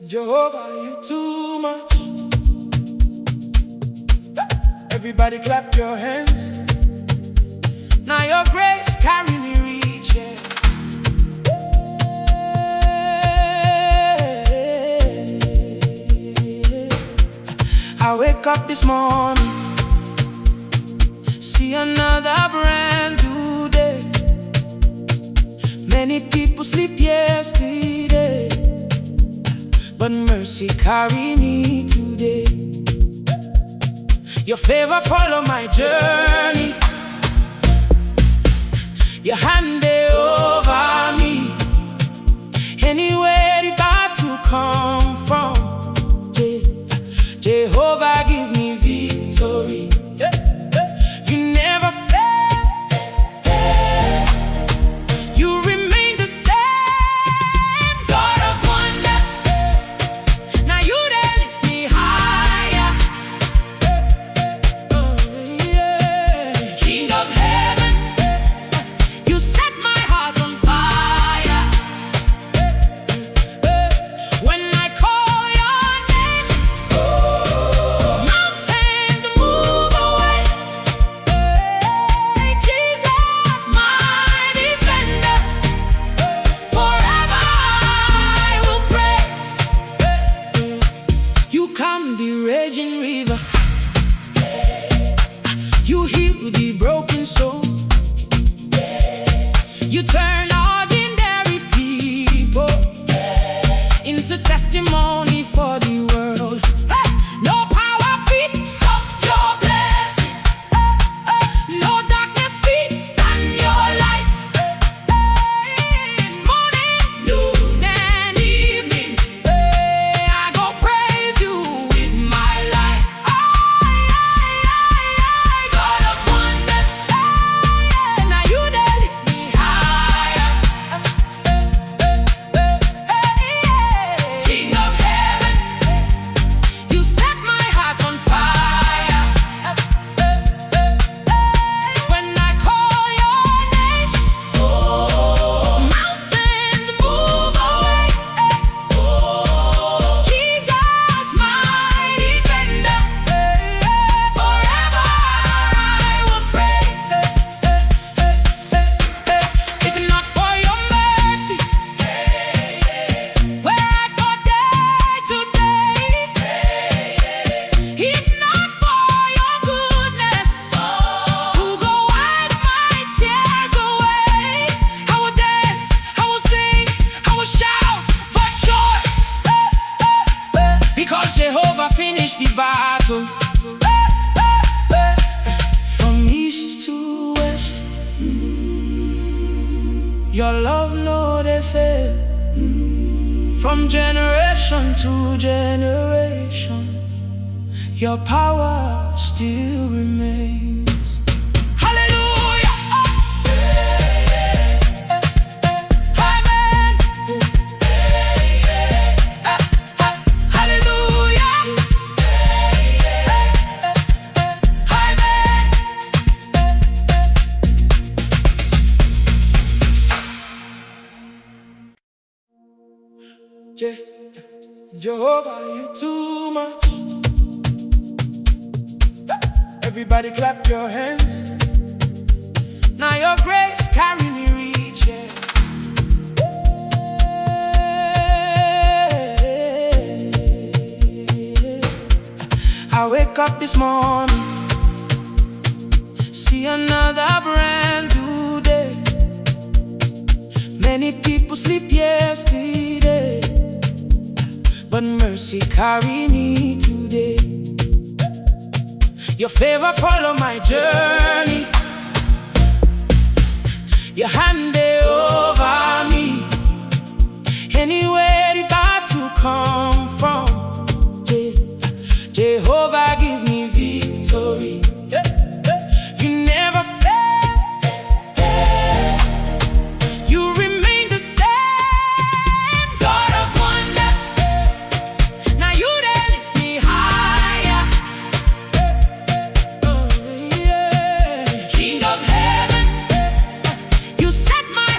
Jehovah, you too much. Everybody clap your hands. Now your grace carry me reach, yeah. I wake up this morning, see another brand new day. Many people sleep yesterday, but mercy carry me today. Your favor follow my journey, your hand they over me. Anywhere the battle come from, Jehovah give me victory. You never fail, you remain the same. God of wonders, now you they lift me higher. King of heaven, you set my heart on fire. When I call your name, mountains move away. Jesus, my defender, forever I will praise. You calm the raging river, you heal the broken soul. You turn ordinary people into testimony for the world. Hey! No power fit stop your blessing. No darkness fit stand your light. Morning, noon, and evening, I go praise you with my life. God of wonders, now you they lift me higher. King of heaven, you set my heart on fire. When I call your name, mountains move away. Jesus, my defender, forever I will praise. If not for your mercy, where I for day to day. If not for your goodness, who go wipe my tears away. I will dance, I will sing, I will shout for joy, because Jehovah finished the battle. From east to west, your love no they fail. From generation to generation, your power still remains. Hallelujah! Amen. Hallelujah! Amen. Jehovah, you too much. Everybody clap your hands. Now your grace carry me reach, yeah. I wake up this morning, see another brand new day. Many people sleep yesterday, but mercy carry me today. Your favor follow my journey, your hand they over me. Anywhere the battle come from, Jehovah give me victory. You never fail, you remain the same. God of wonders, now you they lift me higher. King of heaven, you set my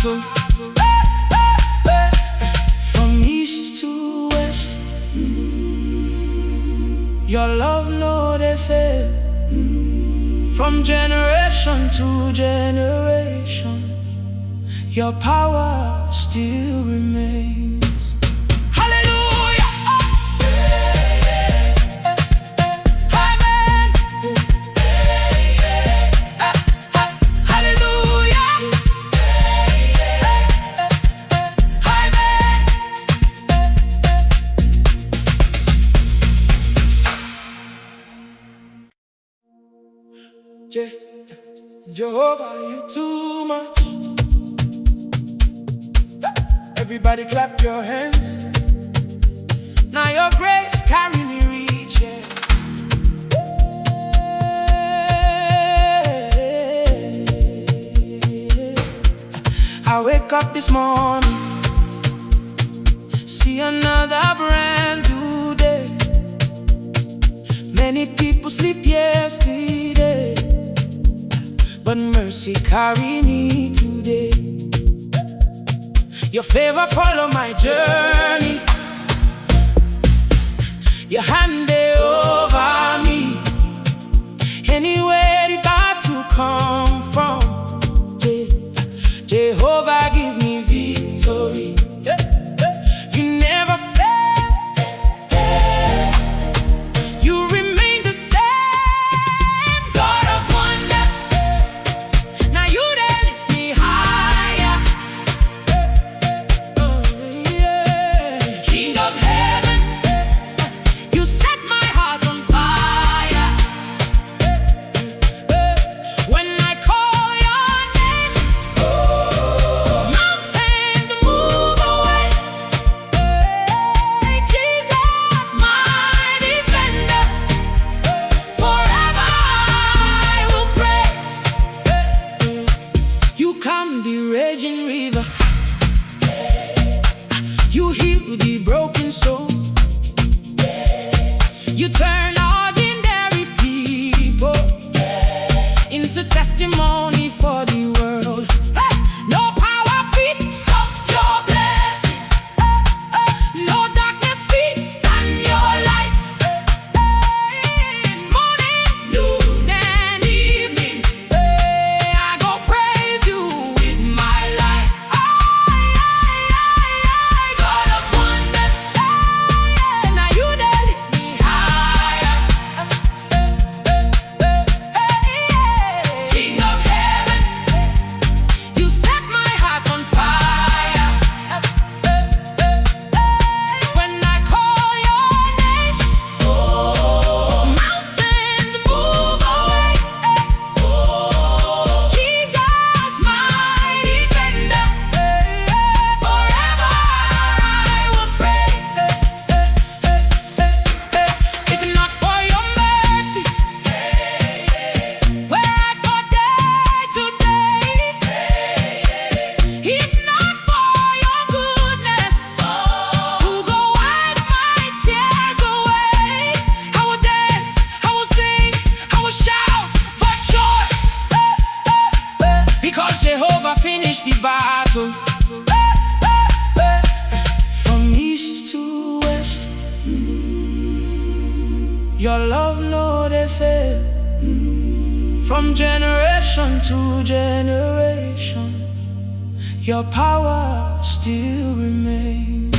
battle. From east to west, your love no dey fail. From generation to generation, your power still remains. Hallelujah. Amen. Hallelujah. Amen. Jehovah, you too much. Everybody clap your hands. Now your grace carry me reach, yeah. I wake up this morning, see another brand new day. Many people sleep yesterday, but mercy carry me today. Your favor follow my journey, your hand dey over me. Anywhere the battle come from, Jehovah give me victory. You never fail, you remain the same. God of wonders, now you dey lift me higher. King of heaven, you set my heart on fire. When I call your name, mountains move away. Jesus, my defender, forever I will praise. You calm the raging river, you heal the broken soul. You turn ordinary people into testimony for the world. Hey! No power fit stop your blessing. No darkness fit stand your light. Morning, noon, and evening, I go praise you with my life. God of wonders, now you dey lift me higher. King of heaven, you set my heart on fire. When I call your name, mountains move away. Jesus, my defender, forever I will praise. If not for your mercy, where I for day to day. If not for your goodness, who go wipe my tears away. I will dance, I will sing, I will shout for joy, because Jehovah finished the battle. From east to west, your love no dey fail. From generation to generation, your power still remains.